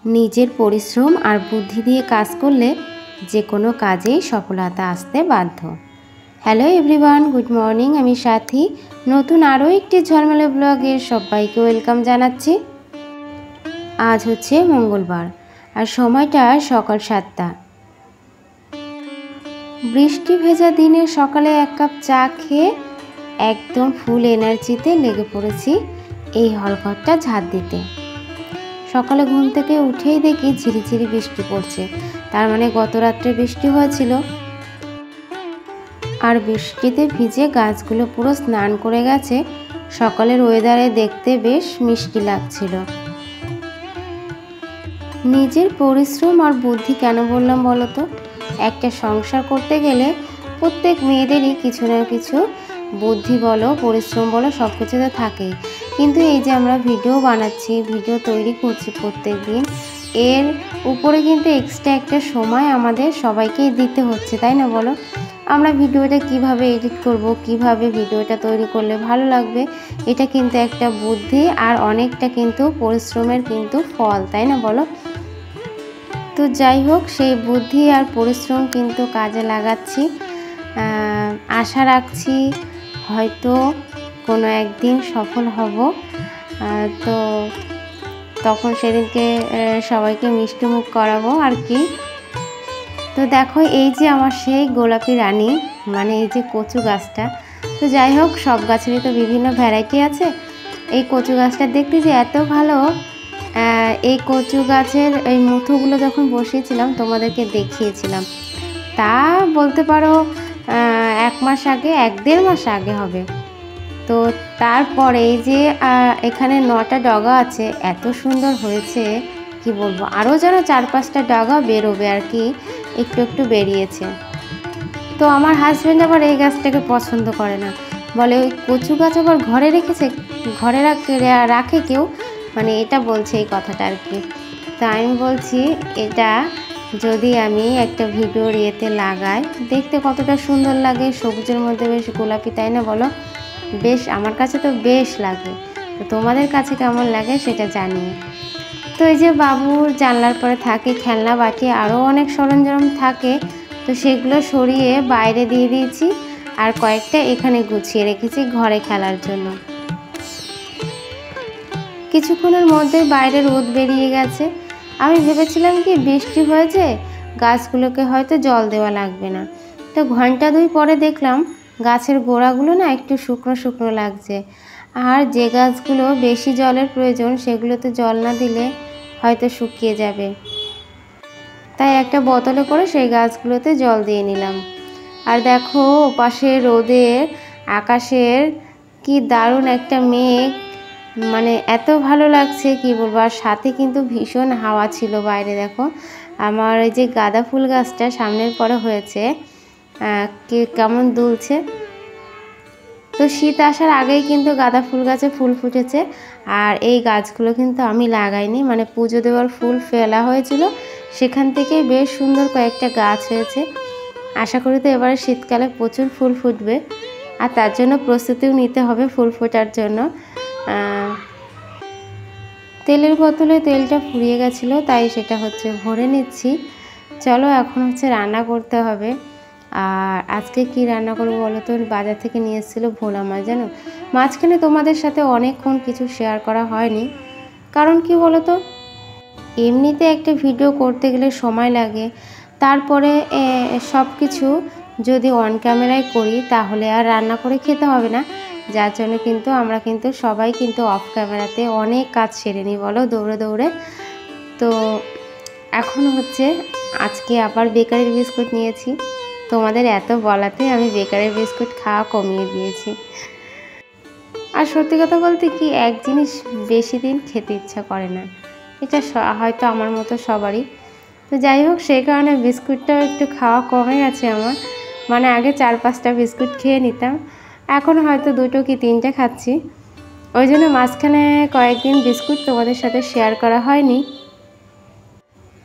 নিজের পরিশ্রম আর বুদ্ধি দিয়ে কাজ করলে যে কোনো কাজেই সফলতা আসতে বাধ্য। Hello everyone, good morning. আমি সাথী, নতুন আরও একটি ঝলমলে ব্লগে সবাইকে ওয়েলকাম জানাচ্ছি। আজ হচ্ছে মঙ্গলবার আর সময়টা সকাল 7টা। বৃষ্টি ভেজা দিনের সকালে এক কাপ চা খেয়ে একদম ফুল এনার্জিতে লেগে পড়েছি এই হলঘরটা ঝাড় দিতে। সকালে ঘুম থেকে উঠেই দেখি ঝিরিঝিরি বৃষ্টি পড়ছে, তার মানে গত রাত্রে বৃষ্টি হয়েছিল। আর বৃষ্টিতে ভিজে গাছগুলো পুরো স্নান করে গেছে। সকালের ওয়েদারে দেখতে বেশ মিষ্টি লাগছিল। নিজের পরিশ্রম আর বুদ্ধি কেন বললাম বলো তো? একটা সংসার করতে গেলে প্রত্যেক মেয়েদেরই কিছু না কিছু বুদ্ধি বলো, পরিশ্রম বলো, সব কিছুতে থাকেই। কিন্তু এই যে আমরা ভিডিও বানাচ্ছি, ভিডিও তৈরি করছি প্রত্যেক দিন, এর উপরে কিন্তু এক্সট্রা একটা সময় আমাদের সবাইকেই দিতে হচ্ছে, তাই না বলো? আমরা ভিডিওটা কিভাবে এডিট করব, কিভাবে ভিডিওটা তৈরি করলে ভালো লাগবে, এটা কিন্তু একটা বুদ্ধি আর অনেকটা কিন্তু পরিশ্রমের কিন্তু ফল, তাই না বলো? তো যাই হোক, সেই বুদ্ধি আর পরিশ্রম কিন্তু কাজে লাগাচ্ছি। আশা রাখছি হয়তো কোনো একদিন সফল হব। তো তখন সেদিনকে সবাইকে মিষ্টি মুখ করাবো আর কি। তো দেখো, এই যে আমার সেই গোলাপি রানী, মানে এই যে কচু গাছটা। তো যাই হোক, সব গাছেরই তো বিভিন্ন ভ্যারাইটি আছে। এই কচু গাছটা দেখতে যে এত ভালো। এই কচু গাছের এই মুথুগুলো যখন বসিয়েছিলাম তোমাদেরকে দেখিয়েছিলাম, তা বলতে পারো 1 মাস আগে, 1-1.5 মাস আগে হবে। তো তারপরে এই যে এখানে 9টা ডগা আছে, এত সুন্দর হয়েছে কি বলবো। আরও যেন 4-5টা ডগা বেরোবে আর কি, একটু একটু বেরিয়েছে। তো আমার হাজব্যান্ড আবার এই গাছটাকে পছন্দ করে না, বলে ওই কচু গাছ আবার ঘরে রেখেছে, ঘরে রাখে কেউ, মানে এটা বলছে এই কথাটা আর কি। তো আমি বলছি, এটা যদি আমি একটা ভিডিওর ইয়েতে লাগাই, দেখতে কতটা সুন্দর লাগে, সবুজের মধ্যে বেশ গোলাপি, তাই না বলো? বেশ, আমার কাছে তো বেশ লাগে। তো তোমাদের কাছে কেমন লাগে সেটা জানিয়ে। তো এই যে বাবুর জানলার পরে থাকে খেলনা বাটি, আরও অনেক সরঞ্জাম থাকে, তো সেগুলো সরিয়ে বাইরে দিয়ে দিয়েছি আর কয়েকটা এখানে গুছিয়ে রেখেছি ঘরে খেলার জন্য। কিছুক্ষণের মধ্যে বাইরে রোদ বেরিয়ে গেছে। আমি ভেবেছিলাম কি বৃষ্টি হয়েছে, গাছগুলোকে হয়তো জল দেওয়া লাগবে না। তো ঘন্টা 2 পরে দেখলাম গাছের গোড়াগুলো না একটু শুকনো শুকনো লাগছে। আর যে গাছগুলো বেশি জলের প্রয়োজন সেগুলোতে জল না দিলে হয়তো শুকিয়ে যাবে। তাই একটা বোতলে করে সেই গাছগুলোতে জল দিয়ে নিলাম। আর দেখো, ওপাশে রোদের আকাশের কি দারুণ একটা মেঘ, মানে এত ভালো লাগছে কি বলবো। আর সাথে কিন্তু ভীষণ হাওয়া ছিল বাইরে। দেখো, আমার এই যে গাঁদা ফুল গাছটা সামনের পরে হয়েছে, কেমন দুলছে। তো শীত আসার আগেই কিন্তু গাঁদা ফুল গাছে ফুল ফুটেছে। আর এই গাছগুলো কিন্তু আমি লাগাইনি, মানে পুজো দেওয়ার ফুল ফেলা হয়েছিল, সেখান থেকে বেশ সুন্দর কয়েকটা গাছ হয়েছে। আশা করি তো এবারে শীতকালে প্রচুর ফুল ফুটবে, আর তার জন্য প্রস্তুতিও নিতে হবে ফুল ফোটার জন্য। তেলের বোতলে তেলটা ফুরিয়ে গেছিলো, তাই সেটা হচ্ছে ভরে নিচ্ছি। চলো, এখন হচ্ছে রান্না করতে হবে। আর আজকে কি রান্না করবো বলো তো? বাজার থেকে নিয়ে এসেছিলো ভোলা মাছ। জানো, মাঝখানে তোমাদের সাথে অনেকক্ষণ কিছু শেয়ার করা হয়নি, কারণ কি বলো তো, এমনিতে একটা ভিডিও করতে গেলে সময় লাগে, তারপরে সব কিছু যদি অন ক্যামেরায় করি তাহলে আর রান্না করে খেতে হবে না। যার জন্য কিন্তু আমরা কিন্তু সবাই কিন্তু অফ ক্যামেরাতে অনেক কাজ সেরে নিই বলো, দৌড়ে দৌড়ে। তো এখন হচ্ছে আজকে আবার বেকারির বিস্কুট নিয়েছি। তোমাদের এত বলাতে আমি বেকারির বিস্কুট খাওয়া কমিয়ে দিয়েছি। আর সত্যি কথা বলতে কি, এক জিনিস বেশি দিন খেতে ইচ্ছা করে না, এটা হয়তো আমার মতো সবারই। তো যাই হোক, সেই কারণে বিস্কুটটাও একটু খাওয়া কমে গেছে আমার। মানে আগে 4-5টা বিস্কুট খেয়ে নিতাম, এখন হয়তো 2টো কি 3টে খাচ্ছি। ওই জন্য মাঝখানে কয়েকদিন বিস্কুট তোমাদের সাথে শেয়ার করা হয়নি।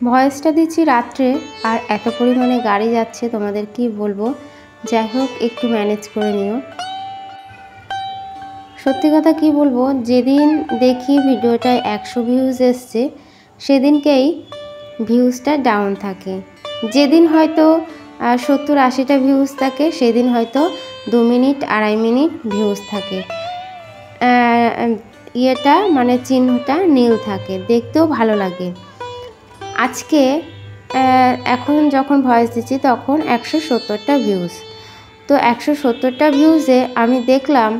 ভয়েসটা দিচ্ছি রাত্রে, আর এত পরিমাণে গাড়ি যাচ্ছে তোমাদের কি বলবো। যাই হোক, একটু ম্যানেজ করে নিও। সত্যি কথা কি বলবো, যেদিন দেখি ভিডিওটায় 100 ভিউজ এসছে, সেদিনকেই ভিউজটা ডাউন থাকে। যেদিন হয়তো 70-80টা ভিউজ থাকে সেদিন হয়তো 2 মিনিট 2.5 মিনিট ভিউজ থাকে। ইয়েটা মানে চিহ্নটা নীল থাকে, দেখতেও ভালো লাগে। আজকে এখন যখন ভয়েস দিচ্ছি তখন 170টা ভিউজ। তো 170টা ভিউজে আমি দেখলাম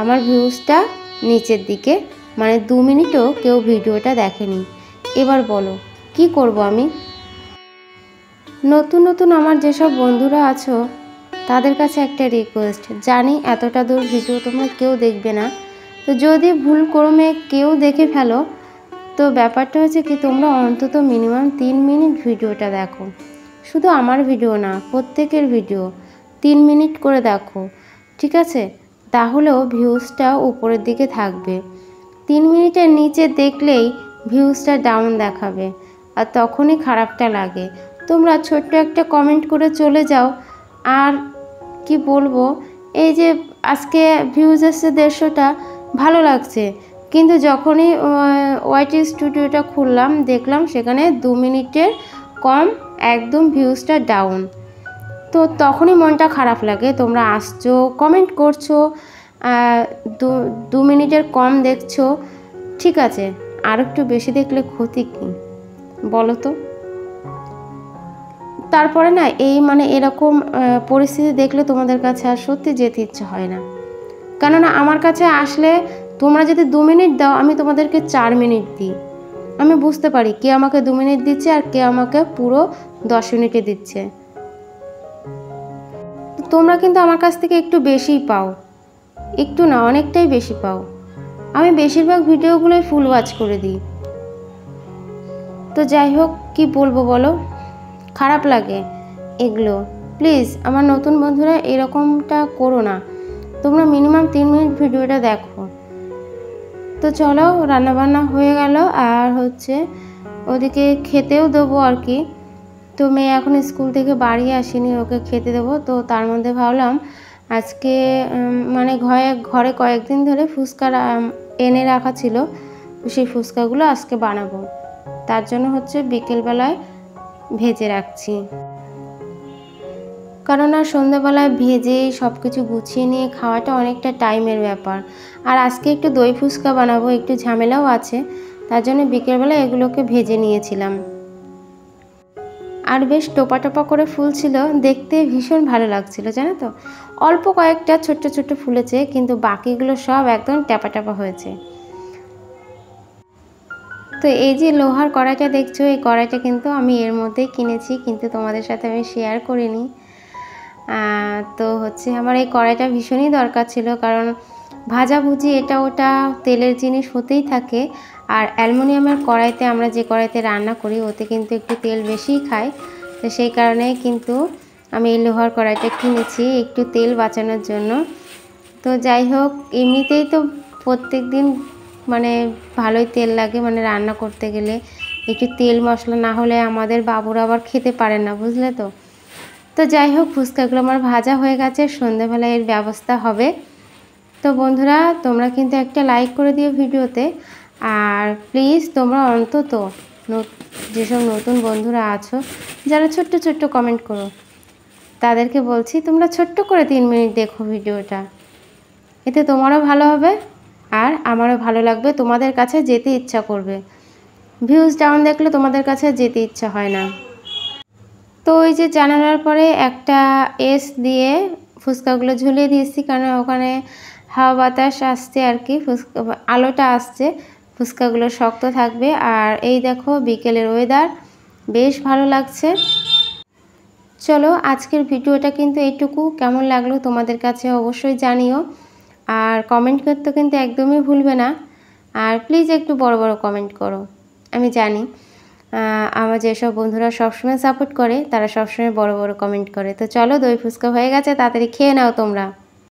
আমার ভিউজটা নিচের দিকে, মানে 2 মিনিটও কেউ ভিডিওটা দেখেনি। এবার বলো কি করব আমি? নতুন নতুন আমার যেসব বন্ধুরা আছো তাদের কাছে একটা রিকোয়েস্ট, জানি এতটা দূর ভিডিও তোমরা কেউ দেখবে না, তো যদি ভুল ক্রমে কেউ দেখে ফেলো তো ব্যাপারটা হচ্ছে কি, তোমরা অন্তত মিনিমাম 3 মিনিট ভিডিওটা দেখো। শুধু আমার ভিডিও না, প্রত্যেকের ভিডিও 3 মিনিট করে দেখো, ঠিক আছে? তাহলেও ভিউজটা উপরের দিকে থাকবে। 3 মিনিটের নিচে দেখলেই ভিউজটা ডাউন দেখাবে, আর তখনই খারাপটা লাগে। তোমরা ছোট্ট একটা কমেন্ট করে চলে যাও। আর কি বলবো, এই যে আজকে ভিউজ এসছে 150টা, ভালো লাগছে, কিন্তু যখনই ওয়াইটি স্টুডিওটা খুললাম দেখলাম সেখানে 2 মিনিটের কম, একদম ভিউজটা ডাউন। তো তখনই মনটা খারাপ লাগে। তোমরা আসছো, কমেন্ট করছো, 2 মিনিটের কম দেখছো, ঠিক আছে, আর একটু বেশি দেখলে ক্ষতি কী বলো তো? তারপরে না এই মানে এরকম পরিস্থিতি দেখলে তোমাদের কাছে আর সত্যি যেতে ইচ্ছে হয় না। কেননা আমার কাছে আসলে তোমরা যদি 2 মিনিট দাও, আমি তোমাদেরকে 4 মিনিট দিই। আমি বুঝতে পারি কে আমাকে 2 মিনিট দিচ্ছে আর কে আমাকে পুরো 10 মিনিটে দিচ্ছে। তোমরা কিন্তু আমার কাছ থেকে একটু বেশিই পাও, একটু না অনেকটাই বেশি পাও। আমি বেশিরভাগ ভিডিওগুলোই ফুল ওয়াচ করে দিই। তো যাই হোক, কি বলবো বলো, খারাপ লাগে এগুলো। প্লিজ আমার নতুন বন্ধুরা এরকমটা করো না, তোমরা মিনিমাম 3 মিনিট ভিডিওটা দেখো। তো চলো, রান্নাবান্না হয়ে গেল, আর হচ্ছে ওদিকে খেতেও দেবো আর কি। তো মেয়ে এখন স্কুল থেকে বাড়ি আসেনি, ওকে খেতে দেবো। তো তার মধ্যে ভাবলাম আজকে মানে ঘরে কয়েকদিন ধরে ফুচকা এনে রাখা ছিল, তো সেই ফুচকাগুলো আজকে বানাবো। তার জন্য হচ্ছে বিকেলবেলায় ভেজে রাখছি, কারণ আর সন্ধ্যাবেলায় ভেজে সব কিছু গুছিয়ে নিয়ে খাওয়াটা অনেকটা টাইমের ব্যাপার। আর আজকে একটু দই ফুচকা বানাবো, একটু ঝামেলাও আছে, তার জন্য বিকেলবেলা এগুলোকে ভেজে নিয়েছিলাম। আর বেশ টোপা টোপা করে ফুল ছিল, দেখতে ভীষণ ভালো লাগছিল, জানো তো। অল্প কয়েকটা ছোট্ট ছোট্ট ফুলেছে, কিন্তু বাকিগুলো সব একদম ট্যাপা ট্যাপা হয়েছে। তো এই যে লোহার কড়াইটা দেখছো, এই কড়াইটা কিন্তু আমি এর মধ্যেই কিনেছি, কিন্তু তোমাদের সাথে আমি শেয়ার করিনি। তো হচ্ছে আমার এই কড়াইটা ভীষণই দরকার ছিল, কারণ ভাজাভুজি এটা ওটা তেলের জিনিস হতেই থাকে। আর অ্যালুমিনিয়ামের কড়াইতে, আমরা যে কড়াইতে রান্না করি ওতে কিন্তু একটু তেল বেশিই খায়। তো সেই কারণে কিন্তু আমি এই লোহার কড়াইটা কিনেছি একটু তেল বাঁচানোর জন্য। তো যাই হোক, এমনিতেই তো প্রত্যেক দিন মানে ভালোই তেল লাগে, মানে রান্না করতে গেলে একটু তেল মশলা না হলে আমাদের বাবুরা আবার খেতে পারে না, বুঝলে তো। তো যাই হোক, ফুচকাগুলো আমার ভাজা হয়ে গেছে, সন্ধ্যেবেলায় এর ব্যবস্থা হবে। তো বন্ধুরা, তোমরা কিন্তু একটা লাইক করে দিও ভিডিওতে। আর প্লিজ তোমরা অন্তত যেসব নতুন বন্ধুরা আছো যারা ছোট্ট ছোট্ট কমেন্ট করো, তাদেরকে বলছি তোমরা ছোট্ট করে 3 মিনিট দেখো ভিডিওটা, এতে তোমারও ভালো হবে আর আমারও ভালো লাগবে, তোমাদের কাছে যেতে ইচ্ছা করবে। ভিউজ ডাউন দেখলে তোমাদের কাছে যেতে ইচ্ছা হয় না। তো ওই যে জানালার পরে একটা এস দিয়ে ফুচকাগুলো ঝুলিয়ে দিয়েছি, কারণ ওখানে হাওয়া বাতাস আসছে আর কি, আলোটা আসছে, ফুচকাগুলো শক্ত থাকবে। আর এই দেখো বিকেলের ওয়েদার বেশ ভালো লাগছে। চলো, আজকের ভিডিওটা কিন্তু এইটুকু। কেমন লাগলো তোমাদের কাছে অবশ্যই জানিও, আর কমেন্ট করতে কিন্তু একদমই ভুলবে না। আর প্লিজ একটু বড় বড় কমেন্ট করো। আমি জানি আমার যেসব বন্ধুরা সবসময় সাপোর্ট করে তারা সবসময় বড় বড় কমেন্ট করে। তো চলো, দই ফুচকা হয়ে গেছে, তাড়াতাড়ি খেয়ে নাও তোমরা।